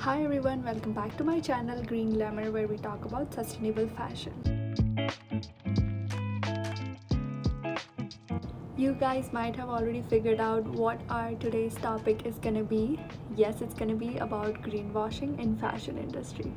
Hi everyone, welcome back to my channel Green Glamour, where we talk about sustainable fashion. You guys might have already figured out what our today's topic is gonna be. Yes, it's gonna be about greenwashing in fashion industry.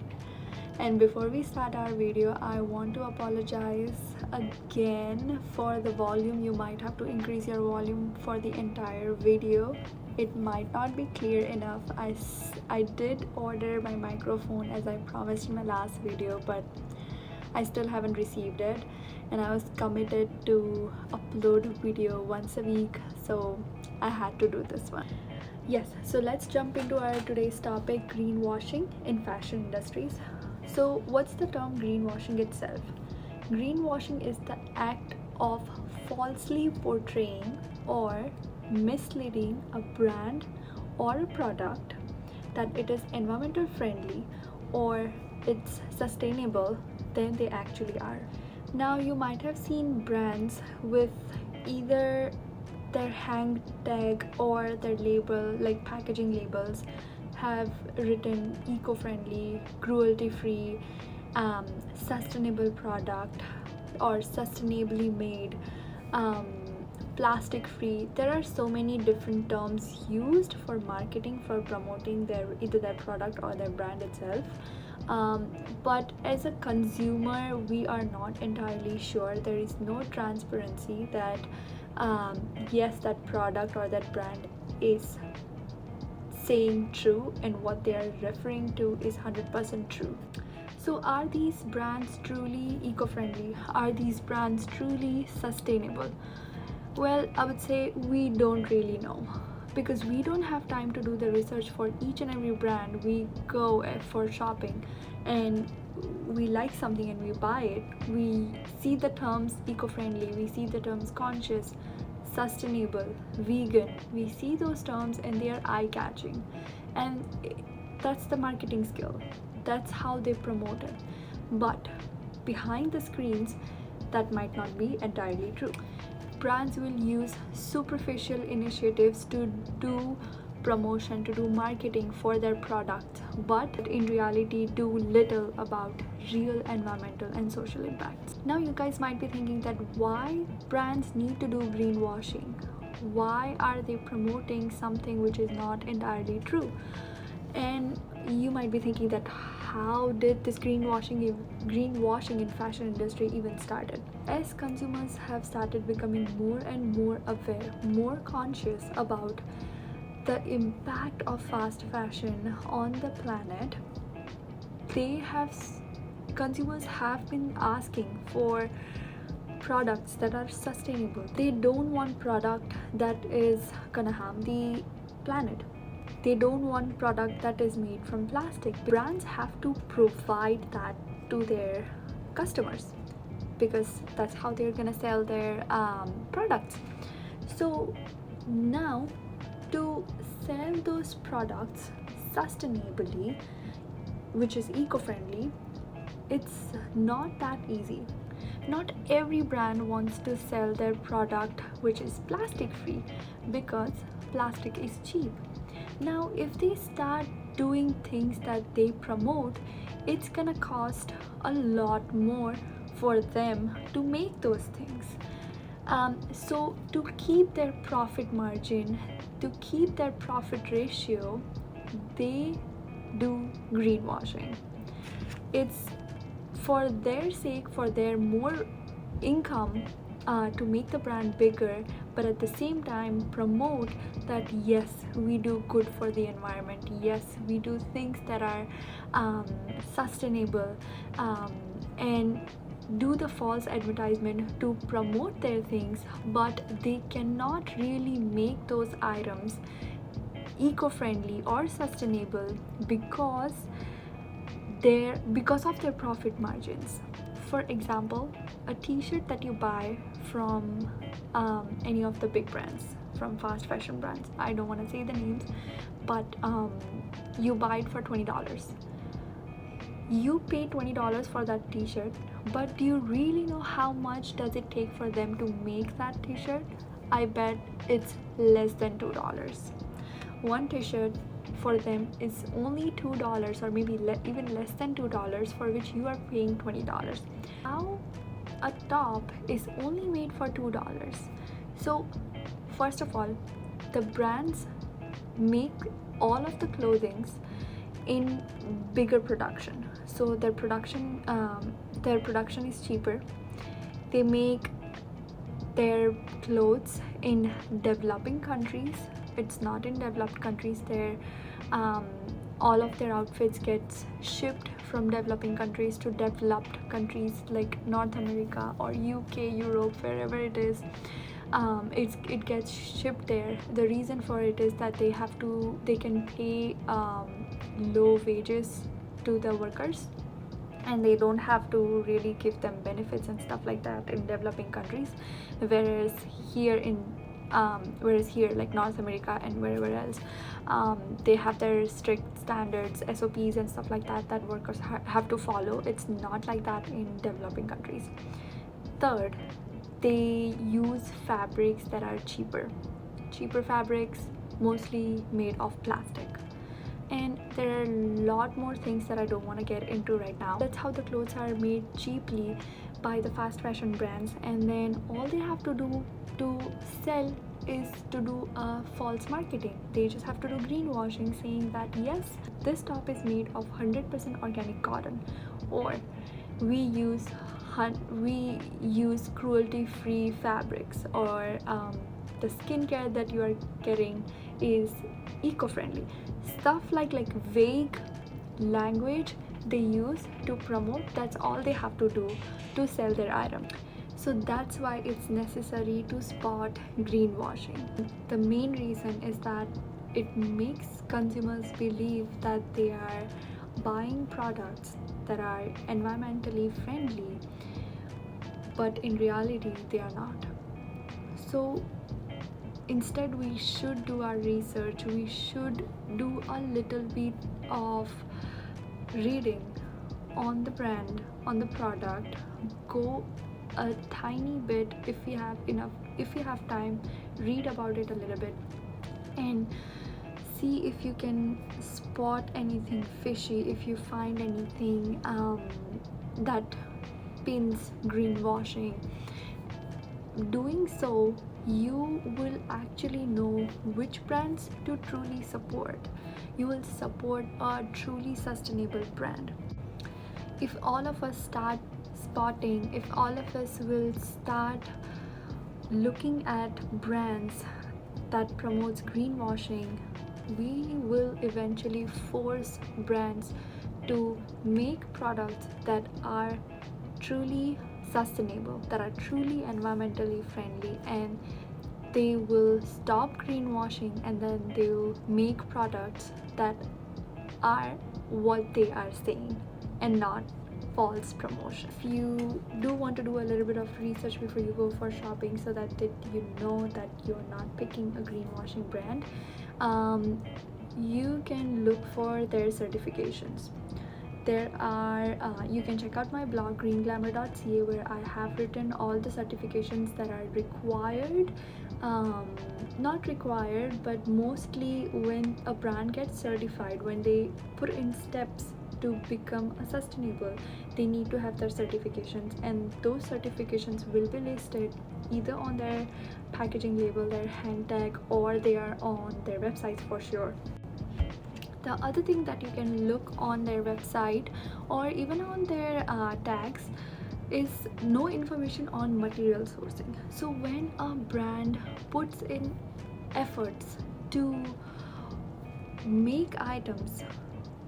And before we start our video, I want to apologize again for the volume. You might have to increase your volume for the entire video. It might not be clear enough. I did order my microphone as I promised in my last video, but I still haven't received it, and I was committed to upload a video once a week, so I had to do this one. Yes, so let's jump into our today's topic, greenwashing in fashion industries. So what's the term greenwashing itself? Greenwashing is the act of falsely portraying or misleading a brand or a product that it is environmental friendly or it's sustainable than they actually are. Now you might have seen brands with either their hang tag or their label, like packaging labels, have written eco-friendly, cruelty-free, sustainable product or sustainably made, plastic free. There are so many different terms used for marketing, for promoting either their product or their brand itself. But as a consumer, we are not entirely sure. There is no transparency that yes, that product or that brand is saying true and what they are referring to is 100% true. So are these brands truly eco-friendly? Are these brands truly sustainable? Well, I would say we don't really know, because we don't have time to do the research for each and every brand. We go for shopping and we like something and we buy it. We see the terms eco-friendly, we see the terms conscious, sustainable, vegan. We see those terms and they are eye-catching, and that's the marketing skill. That's how they promote it. But behind the screens, that might not be entirely true. Brands will use superficial initiatives to do promotion, to do marketing for their product, but in reality do little about real environmental and social impacts. Now you guys might be thinking that why brands need to do greenwashing? Why are they promoting something which is not entirely true? And you might be thinking that how did this greenwashing in fashion industry even started? As consumers have started becoming more and more aware, more conscious about the impact of fast fashion on the planet, consumers have been asking for products that are sustainable. They don't want product that is gonna harm the planet. They don't want product that is made from plastic. Brands have to provide that to their customers, because that's how they're gonna sell their products. So now, to sell those products sustainably, which is eco-friendly, it's not that easy. Not every brand wants to sell their product which is plastic free, because plastic is cheap. Now if they start doing things that they promote, it's gonna cost a lot more for them to make those things. So to keep their profit margin, to keep their profit ratio, they do greenwashing. It's for their sake, for their more income, to make the brand bigger, but at the same time promote that yes, we do good for the environment, yes, we do things that are sustainable, and do the false advertisement to promote their things, but they cannot really make those items eco-friendly or sustainable because of their profit margins. For example, a t-shirt that you buy from any of the big brands, from fast fashion brands, I don't want to say the names, but you buy it for $20. You pay $20 for that t-shirt, but do you really know how much does it take for them to make that t-shirt? I bet it's less than $2. One t-shirt for them is only $2 or maybe even less than $2, for which you are paying $20. Now a top is only made for $2. So first of all, the brands make all of the clothings in bigger production, so their production is cheaper. They make their clothes in developing countries. It's not in developed countries. All of their outfits gets shipped from developing countries to developed countries like North America or UK, Europe, wherever it is. It gets shipped there. The reason for it is that they can pay low wages to the workers, and they don't have to really give them benefits and stuff like that in developing countries, whereas here like North America and wherever else, they have their strict standards, SOPs and stuff like that workers have to follow. It's not like that in developing countries. Third, they use fabrics that are cheaper fabrics, mostly made of plastic. And there are a lot more things that I don't want to get into right now. That's how the clothes are made cheaply by the fast fashion brands, and then all they have to do to sell is to do a false marketing. They just have to do greenwashing, saying that yes, this top is made of 100% organic cotton, or we use cruelty-free fabrics, or the skincare that you are getting is eco-friendly. Stuff like vague language they use to promote. That's all they have to do to sell their item. So that's why it's necessary to spot greenwashing. The main reason is that it makes consumers believe that they are buying products that are environmentally friendly, but in reality they are not. So instead, we should do our research. We should do a little bit of reading on the brand, on the product. Go a tiny bit, if you have time, read about it a little bit and see if you can spot anything fishy, if you find anything that pins greenwashing. Doing so, you will actually know which brands to truly support. You will support a truly sustainable brand. If all of us start spotting, if all of us will start looking at brands that promotes greenwashing, we will eventually force brands to make products that are truly sustainable, that are truly environmentally friendly, and they will stop greenwashing, and then they will make products that are what they are saying and not false promotion. If you do want to do a little bit of research before you go for shopping, so that you know that you're not picking a greenwashing brand, you can look for their certifications. There are you can check out my blog greenglamour.ca, where I have written all the certifications that are required, not required, but mostly when a brand gets certified, when they put in steps to become a sustainable, they need to have their certifications, and those certifications will be listed either on their packaging label, their hand tag, or they are on their websites for sure. The other thing that you can look on their website or even on their tags is no information on material sourcing. So when a brand puts in efforts to make items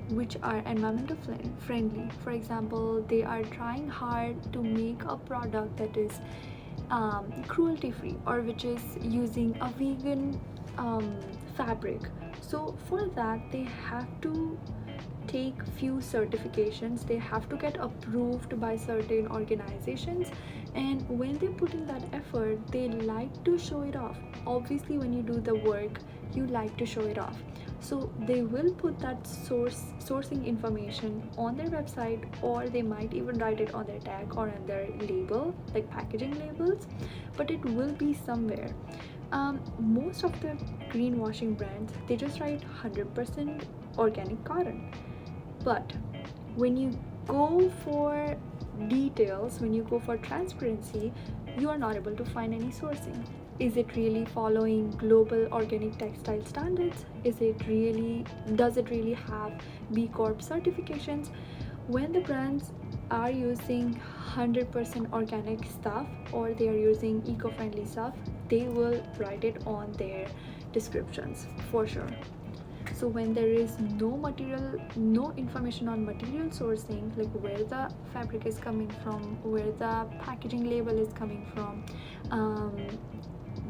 which are environmental friendly, for example, they are trying hard to make a product that is cruelty free, or which is using a vegan fabric. So for that, they have to take few certifications. They have to get approved by certain organizations, and when they put in that effort, they like to show it off. Obviously, when you do the work, you like to show it off. So they will put that sourcing information on their website, or they might even write it on their tag or on their label, like packaging labels, but it will be somewhere. Most of the greenwashing brands, they just write 100% organic cotton. But when you go for details, when you go for transparency, you are not able to find any sourcing. Is it really following global organic textile standards? Does it really have B Corp certifications? When the brands are using 100% organic stuff, or they are using eco-friendly stuff, they will write it on their descriptions for sure. So when there is no information on material sourcing, like where the fabric is coming from, where the packaging label is coming from,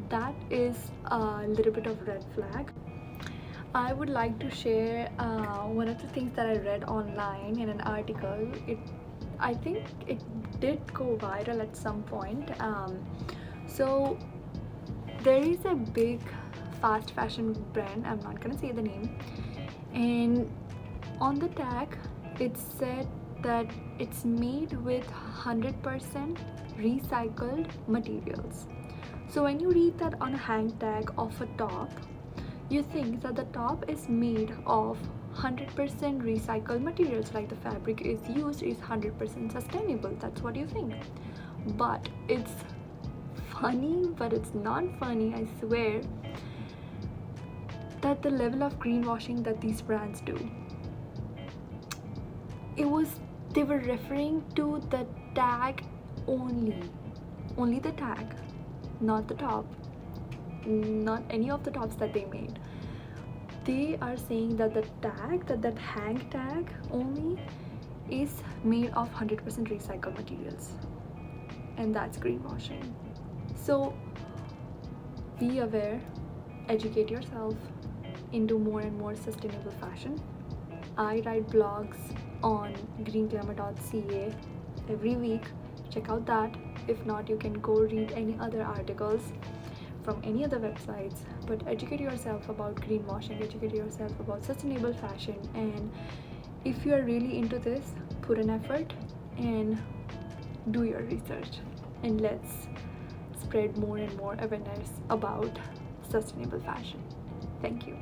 that is a little bit of red flag. I would like to share one of the things that I read online in an article. I think it did go viral at some point. So there is a big fast fashion brand, I'm not gonna say the name, and on the tag it said that it's made with 100% recycled materials. So when you read that on a hang tag of a top, you think that the top is made of 100% recycled materials, like the fabric is used is 100% sustainable. That's what you think. But it's funny, but it's not funny, I swear, that the level of greenwashing that these brands do, they were referring to the tag only the tag, not the top, not any of the tops that they made. They are saying that the tag, that hang tag only, is made of 100% recycled materials, and that's greenwashing. So be aware, educate yourself into more and more sustainable fashion. I write blogs on greenglamour.ca every week. Check out that. If not, you can go read any other articles from any other websites, but educate yourself about greenwashing, educate yourself about sustainable fashion, and if you are really into this, put an effort and do your research, and let's spread more and more awareness about sustainable fashion. Thank you.